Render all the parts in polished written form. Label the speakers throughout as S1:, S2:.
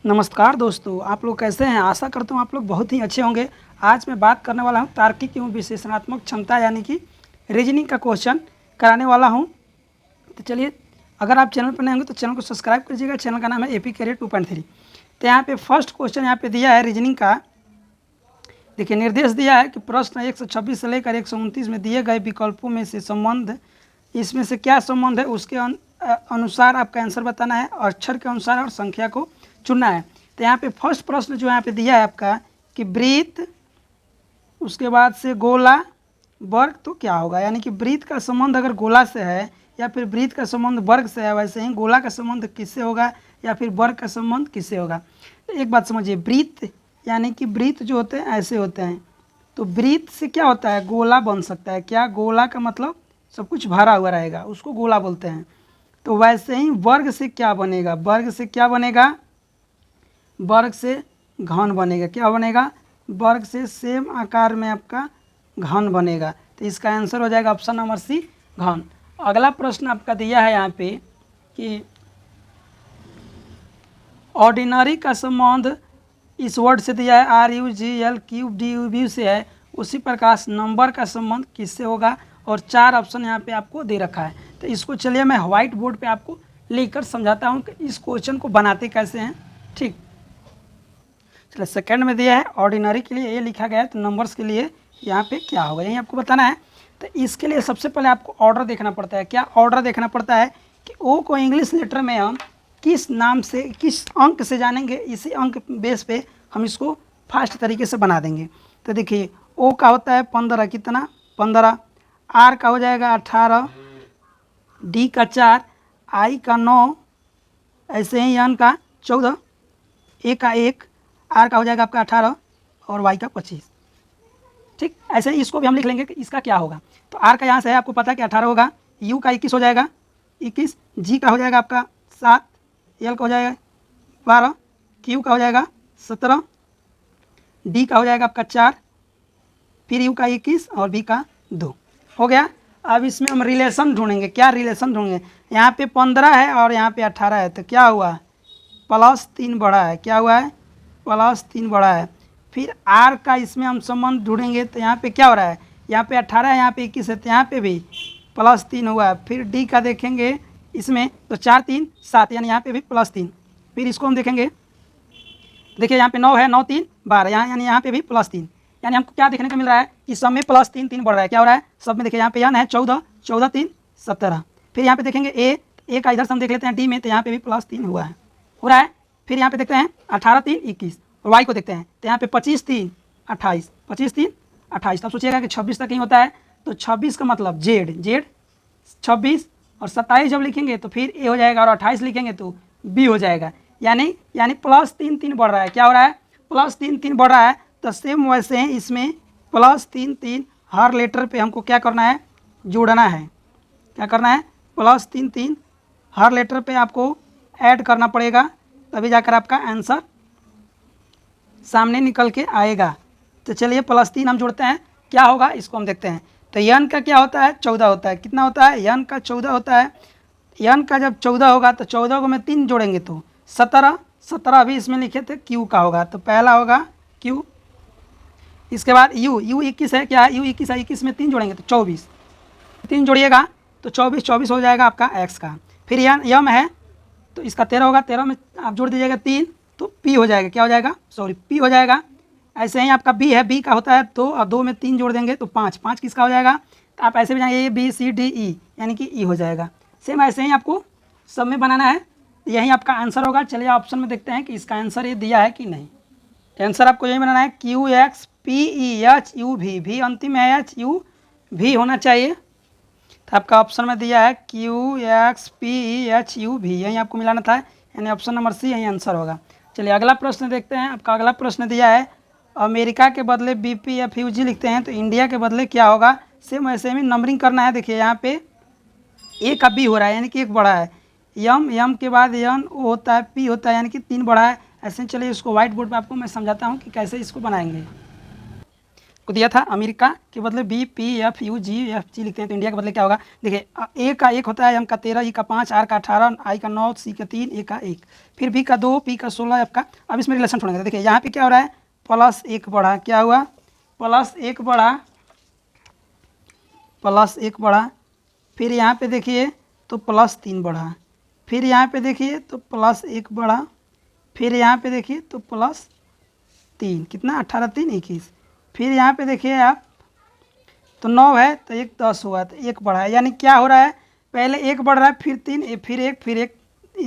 S1: नमस्कार दोस्तों, आप लोग कैसे हैं। आशा करता हूँ आप लोग बहुत ही अच्छे होंगे। आज मैं बात करने वाला हूँ तार्किक एवं विश्लेषणात्मक क्षमता यानी कि रीजनिंग का क्वेश्चन कराने वाला हूँ। तो चलिए, अगर आप चैनल पर नए होंगे तो चैनल को सब्सक्राइब कीजिएगा। चैनल का नाम है एपी कैरियर 2.3। तो यहाँ पे फर्स्ट क्वेश्चन यहाँ पे दिया है रीजनिंग का। देखिए, निर्देश दिया है कि प्रश्न 126 से लेकर 129 में दिए गए विकल्पों में से संबंध, इसमें से क्या संबंध है उसके अनुसार आपका आंसर बताना है, अक्षर के अनुसार और संख्या को चुनना है। तो यहाँ पे फर्स्ट प्रश्न जो यहाँ पे दिया है आपका कि वृत्त, उसके बाद से गोला, वर्ग, तो क्या होगा। यानी कि वृत्त का संबंध अगर गोला से है या फिर वृत्त का संबंध वर्ग से है, वैसे ही गोला का संबंध किससे होगा या फिर वर्ग का संबंध किससे होगा। तो एक बात समझिए, वृत्त यानी कि वृत्त जो होते हैं ऐसे होते हैं, तो वृत्त से क्या होता है, गोला बन सकता है। क्या, गोला का मतलब सब कुछ भरा हुआ रहेगा, उसको गोला बोलते हैं। तो वैसे ही वर्ग से क्या बनेगा, वर्ग से क्या बनेगा, वर्ग से घन बनेगा। क्या बनेगा, वर्ग से सेम आकार में आपका घन बनेगा। तो इसका आंसर हो जाएगा ऑप्शन नंबर सी, घन। अगला प्रश्न आपका दिया है यहाँ पे कि ऑर्डिनरी का संबंध इस वर्ड से दिया है, R U G L cube D U B से है, उसी प्रकार नंबर का संबंध किससे होगा। और 4 ऑप्शन यहाँ पे आपको दे रखा है। तो इसको चलिए मैं व्हाइट बोर्ड पे आपको लिखकर समझाता हूँ कि इस क्वेश्चन को बनाते कैसे हैं। ठीक, चलिए, सेकंड में दिया है ऑर्डिनरी के लिए ये लिखा गया है, तो नंबर्स के लिए यहाँ पे क्या होगा यही आपको बताना है। तो इसके लिए सबसे पहले आपको ऑर्डर देखना पड़ता है। क्या ऑर्डर देखना पड़ता है कि ओ को इंग्लिश लेटर में हम किस नाम से, किस अंक से जानेंगे, इसी अंक बेस पे हम इसको फास्ट तरीके से बना देंगे। तो देखिए, ओ का होता है 15, कितना 15, आर का हो जाएगा 18, डी का 4, आई का 9, ऐसे ही एन का 14, ए का 1, आर का हो जाएगा आपका 18 और वाई का 25। ठीक, ऐसे ही इसको भी हम लिख लेंगे कि इसका क्या होगा। तो आर का यहाँ से है, आपको पता है कि 18 होगा, यू का 21 हो जाएगा 21, जी का हो जाएगा आपका 7, एल का हो जाएगा 12, क्यू का हो जाएगा 17, डी का हो जाएगा आपका 4, फिर यू का 21 और बी का 2 हो गया। अब इसमें हम रिलेशन ढूंढेंगे। क्या रिलेशन ढूंढेंगे, यहाँ पे 15 है और यहाँ पे 18 है, तो क्या हुआ, +3 बढ़ा है। क्या हुआ है, +3 बढ़ा है। फिर आर का इसमें हम संबंध ढूंढेंगे, तो यहाँ पे क्या हो रहा है, यहाँ पे 18 है, यहाँ पे 21 है, तो यहाँ पे भी +3 हुआ है। फिर डी का देखेंगे इसमें, तो 4 3 7, यानी यहाँ पे भी +3। फिर इसको हम देखेंगे, देखिए यहाँ पे 9 है, 9 3 12, यहाँ यानी यहाँ पे भी +3। यानी हमको क्या देखने को मिल रहा है कि सब में +3 3 बढ़ रहा है। क्या हो रहा है, सब में देखिए यहाँ पे एन है 14, 14 3 17। फिर यहाँ पे देखेंगे ए का इधर से हम देख लेते हैं डी में, तो यहाँ पे भी +3 हुआ है, हो रहा है। फिर यहाँ पे देखते हैं 18 3 21, और वाई को देखते हैं, तो यहाँ पे 25 3 28, 25 3 28। तब सोचिएगा कि 26 तक ही होता है, तो 26 का मतलब जेड 26, और 27 जब लिखेंगे तो फिर ए हो जाएगा, और 28 लिखेंगे तो बी हो जाएगा। यानी +3 3 बढ़ रहा है। क्या हो रहा है, +3 3 बढ़ रहा है। तो सेम वैसे ही इसमें +3 3 हर लेटर पे हमको क्या करना है, जोड़ना है। क्या करना है, +3 3 हर लेटर पे आपको ऐड करना पड़ेगा, तभी जाकर आपका आंसर सामने निकल के आएगा। तो चलिए, +3 हम जोड़ते हैं, क्या होगा इसको हम देखते हैं। तो यन का क्या होता है, 14 होता है। कितना होता है, यन का 14 होता है। यन का जब 14 होगा तो 14 को मैं 3 जोड़ेंगे तो 17, 17 अभी इसमें लिखे थे, क्यू का होगा, तो पहला होगा क्यू। इसके बाद यू 21 है, क्या है, यू 21 है, 21 में 3 जोड़ेंगे तो 24, 3 जोड़िएगा तो 24, 24 हो जाएगा आपका एक्स का। फिर यम है, तो इसका 13 होगा, 13 में आप जोड़ दीजिएगा 3, तो पी हो जाएगा। क्या हो जाएगा, सॉरी, पी हो जाएगा। ऐसे ही आपका बी है, बी का होता है 2, और 2 में 3 जोड़ देंगे तो 5, 5 किसका हो जाएगा। तो आप ऐसे भी जाएंगे A B C D E, यानी कि ई हो जाएगा। सेम ऐसे ही आपको सब में बनाना है, यही आपका आंसर होगा। चलिए ऑप्शन में देखते हैं कि इसका आंसर ये दिया है कि नहीं। आंसर आपको यही बनाना है, Q X P E H U V, भी अंतिम है, एच यू वी होना चाहिए। तो आपका ऑप्शन में दिया है Q X P E H U V, यही आपको मिलाना था, यानी ऑप्शन नंबर सी यही आंसर होगा। चलिए अगला प्रश्न देखते हैं। आपका अगला प्रश्न दिया है, अमेरिका के बदले BPFUG लिखते हैं, तो इंडिया के बदले क्या होगा। सेम वैसे में नंबरिंग करना है। देखिए यहाँ पे ए का बी हो रहा है, यानी कि 1 बढ़ा है, यम के बाद एन ओ होता है, पी होता है, यानी कि 3 बढ़ा है। ऐसे चलिए इसको व्हाइट बोर्ड पे आपको मैं समझाता हूँ कि कैसे इसको बनाएंगे। को दिया था अमेरिका के बदले B P F you ji F G लिखते हैं, तो इंडिया के बदले क्या होगा? देखिए ए का 1 होता है, एम का 13, ई का 5, आर का 18, आई का 9, सी का 3, ए का 1, फिर बी का 2, पी का 16, एफ का। अब इसमें रिलेशन छोड़ेंगे। देखिए यहाँ पे क्या हो रहा है? +1 बढ़ा, क्या हुआ? +1 बढ़ा, +1 बढ़ा, फिर यहाँ पे देखिए तो +3 बढ़ा, फिर यहाँ पे देखिए तो +1 बढ़ा, फिर यहाँ पे देखिए तो +3, कितना? 18 3 21, फिर यहाँ पे देखिए आप तो 9 है तो 1 10 हुआ, तो 1 बढ़ा है। यानी क्या हो रहा है? पहले 1 बढ़ रहा है, फिर 3, फिर 1, फिर 1,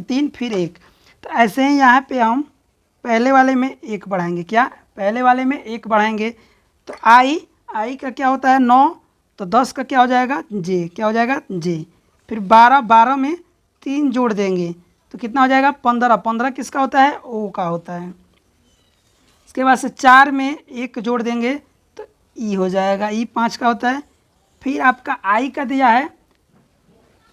S1: 3, फिर 1। तो ऐसे ही यहाँ पे हम पहले वाले में 1 बढ़ाएंगे। क्या? पहले वाले में 1 बढ़ाएंगे तो आई का क्या होता है? 9, तो 10 का क्या हो जाएगा? जे, क्या हो जाएगा? जे। फिर 12 में 3 जोड़ देंगे तो कितना हो जाएगा? 15 किसका होता है? ओ का होता है। इसके बाद से 4 में 1 जोड़ देंगे तो ई हो जाएगा, ई 5 का होता है। फिर आपका आई का दिया है,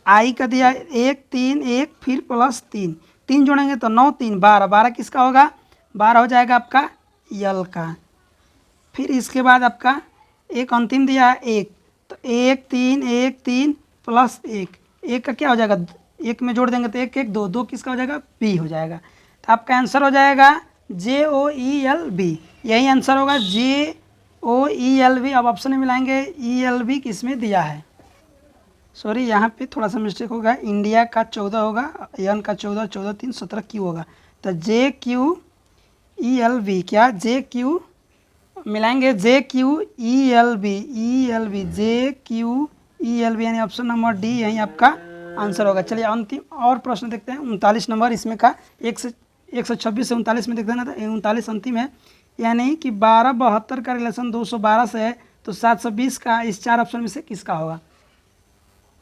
S1: 1 3 1, फिर +3, 3 जोड़ेंगे तो 9 3 12 किसका होगा? 12 हो जाएगा आपका यल का। फिर इसके बाद आपका एक अंतिम दिया है 1, तो 1 3 1 3 +1, 1 का क्या हो जाएगा? 1 में जोड़ देंगे तो 1 1 2 2 किसका हो जाएगा? बी हो जाएगा। तो आपका आंसर हो जाएगा JOELB, यही आंसर होगा JOELB। अब ऑप्शन में मिलाएंगे ELB किस में दिया है? सॉरी यहाँ पे थोड़ा सा मिस्टेक होगा, इंडिया का 14 होगा, एन का 14, 14 3 17 क्यू होगा, तो JQELB, क्या? JQ मिलाएंगे JQELB, JQELB यानी ऑप्शन नंबर डी यही आपका आंसर होगा। चलिए अंतिम और प्रश्न देखते हैं, 39 नंबर इसमें का, 126 से 39 में देखते हैं ना, तो 39 अंतिम है। यानी कि 12 72 का रिलेशन 212 से है, तो 720 का इस 4 ऑप्शन में से किसका होगा?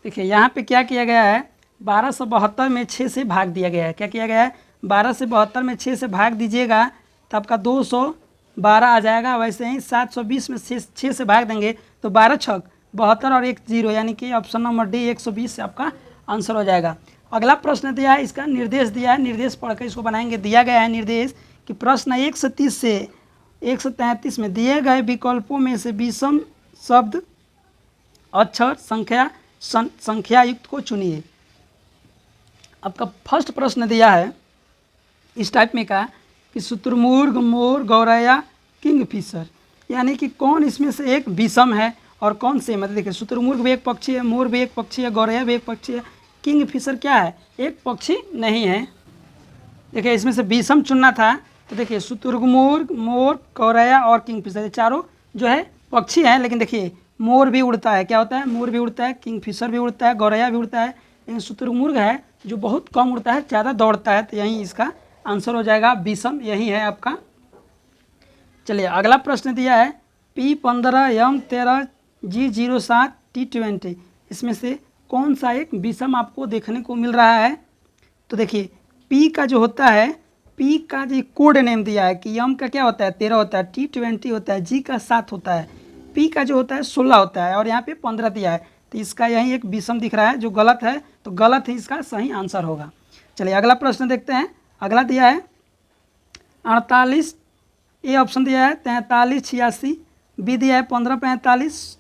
S1: देखिए यहाँ पे क्या किया गया है? 1272 में 6 से भाग दिया गया है। क्या किया गया है? 1272 में 6 से भाग दीजिएगा तो आपका 212 आ जाएगा। वैसे ही 720 में 6 से भाग देंगे तो 12 छक 72 और 1 0, यानी कि ऑप्शन नंबर डी 120 से आपका आंसर हो जाएगा। अगला प्रश्न दिया है, इसका निर्देश दिया है, निर्देश पढ़कर इसको बनाएंगे। दिया गया है निर्देश कि प्रश्न 130 से 133 में दिए गए विकल्पों में से विषम शब्द अक्षर संख्या युक्त को चुनिए। आपका फर्स्ट प्रश्न दिया है इस टाइप में का कि शुतुरमुर्ग, मोर, गौरैया, किंगफिशर, यानी कि कौन इसमें से एक विषम है और कौन से, मतलब देखिए शुतुरमुर्ग भी एक पक्षी है, मोर भी एक पक्षी है, गौरैया भी एक पक्षी है, किंगफिशर क्या है? एक पक्षी नहीं है। देखिए इसमें से विषम चुनना था, तो देखिए शुतुरमुर्ग, मोर, गौरैया और किंगफिशर, ये चारों जो है पक्षी हैं। लेकिन देखिए मोर भी उड़ता है, क्या होता है? मोर भी उड़ता है, किंगफिशर भी उड़ता है, गौरैया भी उड़ता है, लेकिन शुतुरमुर्ग है जो बहुत कम उड़ता है, ज़्यादा दौड़ता है, तो यही इसका आंसर हो जाएगा विषम, यही है आपका। चलिए अगला प्रश्न दिया है P15 M13 G07 T20, इसमें से कौन सा एक विषम आपको देखने को मिल रहा है? तो देखिए P का जो होता है, P का जो कोड नेम दिया है कि M का क्या होता है? 13 होता है, T20 होता है, G का 7 होता है, P का जो होता है 16 होता है और यहाँ पे 15 दिया है, तो इसका यही एक विषम दिख रहा है जो गलत है, तो गलत ही इसका सही आंसर होगा। चलिए अगला प्रश्न देखते हैं। अगला दिया है 48, ए ऑप्शन दिया है 43 86, बी दिया है 15 45,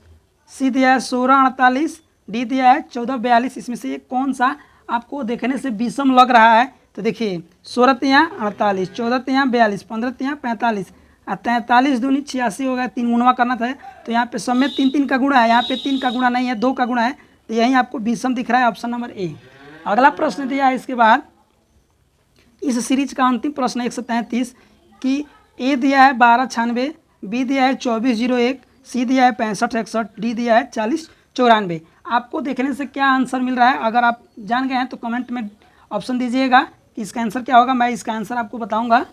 S1: सी दिया है 16 48, डी दिया है 14 42, इसमें से कौन सा आपको देखने से विषम लग रहा है? तो देखिए 16 तियाँ 48, 14 तियाँ 42, 15 तियाँ 45 और 43 दूनी 86 होगा, 3 गुणवा करना था, तो यहाँ पे सब में 3 3 का गुणा है, यहाँ पे 3 का गुणा नहीं है, 2 का गुणा है, तो यही आपको विषम दिख रहा है, ऑप्शन नंबर ए। अगला प्रश्न दिया है इसके बाद इस सीरीज का अंतिम प्रश्न 133 कि ए दिया है 1296, बी दिया है 2401, सी दिया है 6561, डी दिया है 4094। आपको देखने से क्या आंसर मिल रहा है? अगर आप जान गए हैं तो कमेंट में ऑप्शन दीजिएगा कि इसका आंसर क्या होगा, मैं इसका आंसर आपको बताऊंगा।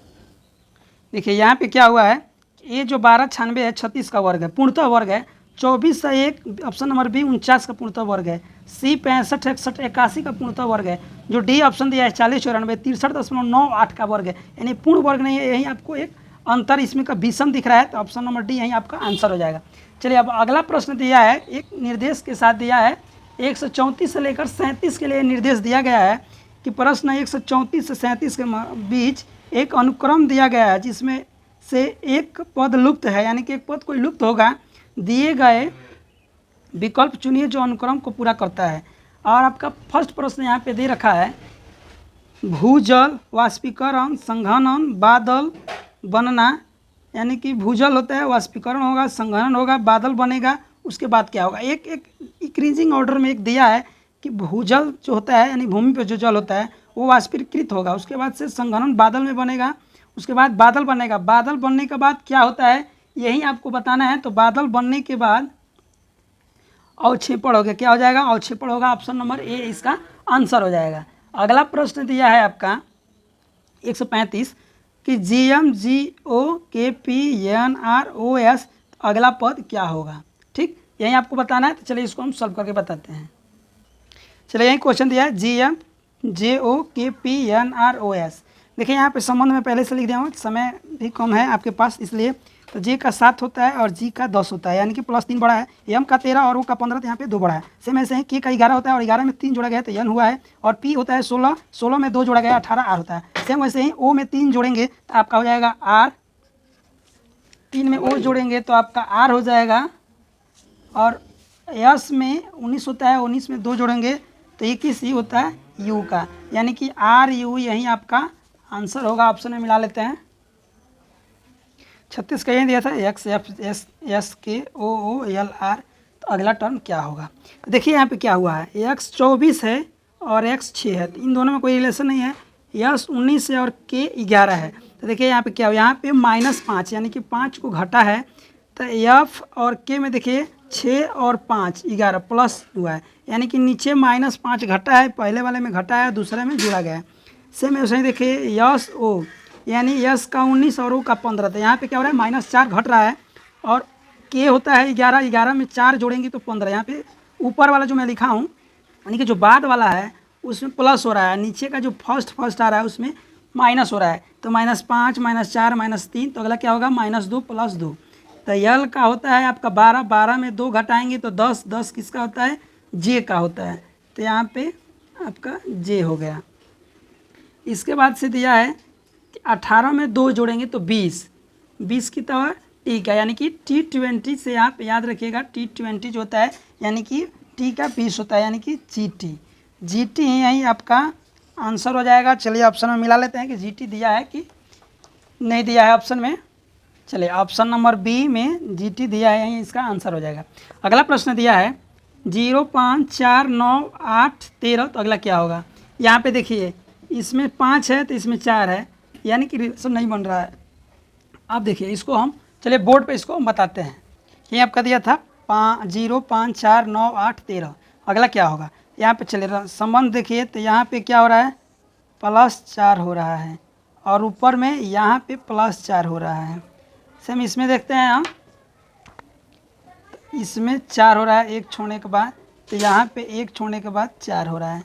S1: देखिए यहाँ पे क्या हुआ है, ये जो 1296 है 36 का वर्ग है, पूर्णतः वर्ग है, 24 से 1 ऑप्शन नंबर बी 49 का पूर्णतः वर्ग है, सी 65 61 81 का पूर्णतः वर्ग है, जो डी ऑप्शन दिया है 40 94 63.98 का वर्ग है, यानी पूर्ण वर्ग नहीं है। यही आपको एक अंतर इसमें का विषम दिख रहा है, तो ऑप्शन नंबर डी यही आपका आंसर हो जाएगा। चलिए अब अगला प्रश्न दिया है, एक निर्देश के साथ दिया है 134 से लेकर 37 के लिए निर्देश दिया गया है कि प्रश्न 134 से 37 के बीच एक अनुक्रम दिया गया है जिसमें से एक पद लुप्त है, यानी कि एक पद कोई लुप्त होगा, दिए गए विकल्प चुनिए जो अनुक्रम को पूरा करता है। और आपका फर्स्ट प्रश्न यहाँ पे दे रखा है, भूजल वाष्पीकरण संघनन बादल बनना, यानी कि भूजल होता है, वाष्पीकरण होगा, संघनन होगा, बादल बनेगा, उसके बाद क्या होगा। एक एक इंक्रीजिंग ऑर्डर में एक दिया है कि भूजल जो होता है यानी भूमि पर जो जल होता है वो वाष्पीकृत होगा, उसके बाद से संघनन बादल में बनेगा, उसके बाद बादल बनेगा। बादल बनने के बाद क्या होता है यही आपको बताना है। तो बादल बनने के बाद अवक्षेपण हो गया, क्या हो जाएगा, अवक्षेपण होगा। ऑप्शन नंबर ए इसका आंसर हो जाएगा। अगला प्रश्न दिया है आपका 135 कि GMGOKPNROS अगला पद क्या होगा। ठीक, यही आपको बताना है। तो चलिए इसको हम सॉल्व करके बताते हैं। चलिए यही क्वेश्चन दिया है GMJOKPNROS। देखिए यहाँ पे संबंध में पहले से लिख दिया हूँ, समय भी कम है आपके पास इसलिए। तो J का 7 होता है और G का 10 होता है, यानी कि +3 बड़ा है, M का 13 और O का 15, तो यहाँ पे 2 बड़ा है। सेम ऐसे ही K का 11 होता है और 11 में 3 जोड़ा गया है तो N हुआ है, और P होता है 16, 16 में 2 जोड़ा गया 18 R होता है। सेम वैसे ही O में 3 जोड़ेंगे तो आपका हो जाएगा R, 3 में O जोड़ेंगे तो आपका R हो जाएगा, और S में 19 होता है, 19 में 2 जोड़ेंगे तो 21 ही होता है U का, यानी कि RU यही आपका आंसर होगा। ऑप्शन में मिला लेते हैं। 36 का यही दिया था XFSSKOOLR। तो अगला टर्म क्या होगा। तो देखिए यहाँ पे क्या हुआ है, X 24 है और X 6 है, तो इन दोनों में कोई रिलेशन नहीं है। S 19 है और K 11 है। तो देखिए यहाँ पे क्या हुआ, यहाँ पे -5 यानी कि 5 को घटा है। तो F और K में देखिए 6 और 5 11 प्लस हुआ है, यानी कि नीचे -5 घटा है, पहले वाले में घटा है, दूसरे में जुड़ा गया है। सेम वैसे ही देखिए यस ओ, यानी यस का 19 और ओ का 15, तो यहाँ पे क्या हो रहा है -4 घट रहा है, और के होता है 11, 11 में 4 जोड़ेंगे तो 15। यहाँ पे ऊपर वाला जो मैं लिखा हूँ यानी कि जो बाद वाला है उसमें प्लस हो रहा है, नीचे का जो फर्स्ट आ रहा है उसमें माइनस हो रहा है। तो -5 -4 -3, तो अगला क्या होगा -2 + 2। तो यल का होता है आपका 12, 12 में 2 घटाएंगे तो 10, 10 किसका होता है, जे का होता है। तो यहाँ पे आपका जे हो गया। इसके बाद से दिया है 18 में 2 जोड़ेंगे तो 20, 20 की तरह टी का, यानी कि T20 से आप याद रखिएगा, T20 जो होता है यानी कि टी का 20 होता है, यानी कि GT ही यही आपका आंसर हो जाएगा। चलिए ऑप्शन में मिला लेते हैं कि GT दिया है कि नहीं दिया है ऑप्शन में। चलिए ऑप्शन नंबर बी में GT दिया है, यही इसका आंसर हो जाएगा। अगला प्रश्न दिया है 0 5 4 9 8 13, तो अगला क्या होगा। यहाँ पे देखिए इसमें 5 है तो इसमें 4 है, यानी कि रिलेशन नहीं बन रहा है। अब देखिए इसको हम चलिए बोर्ड पे इसको हम बताते हैं। ये आपका दिया था 0 5 4 9 8 13, अगला क्या होगा। यहाँ पे चलिए संबंध देखिए, तो यहाँ पे क्या हो रहा है +4 हो रहा है, और ऊपर में यहाँ पे +4 हो रहा है। सेम इसमें देखते हैं हम, इसमें 4 हो रहा है एक छोड़ने के बाद, तो यहाँ पे एक छोड़ने के बाद 4 हो रहा है।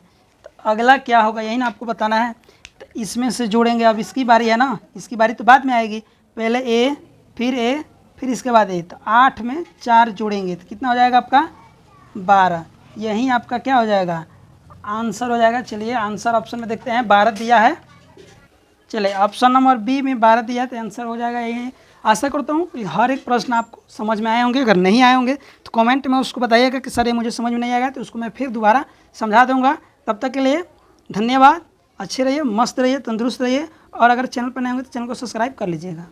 S1: तो अगला क्या होगा यही ना आपको बताना है। तो इसमें से जोड़ेंगे, अब इसकी बारी है ना, इसकी बारी तो बाद में आएगी, पहले ए फिर इसके बाद ए। तो 8 में 4 जोड़ेंगे तो कितना हो जाएगा आपका 12, यही आपका क्या हो जाएगा आंसर हो जाएगा। चलिए आंसर ऑप्शन में देखते हैं, 12 दिया है। चलिए ऑप्शन नंबर बी में 12 दिया है तो आंसर हो जाएगा यही। आशा करता हूँ कि हर एक प्रश्न आपको समझ में आए होंगे। अगर नहीं आए होंगे तो कमेंट में उसको बताइएगा कि सर ये मुझे समझ में नहीं आएगा, तो उसको मैं फिर दोबारा समझा दूंगा। तब तक के लिए धन्यवाद। अच्छे रहिए, मस्त रहिए, तंदुरुस्त रहिए, और अगर चैनल पर नए होंगे तो चैनल को सब्सक्राइब कर लीजिएगा।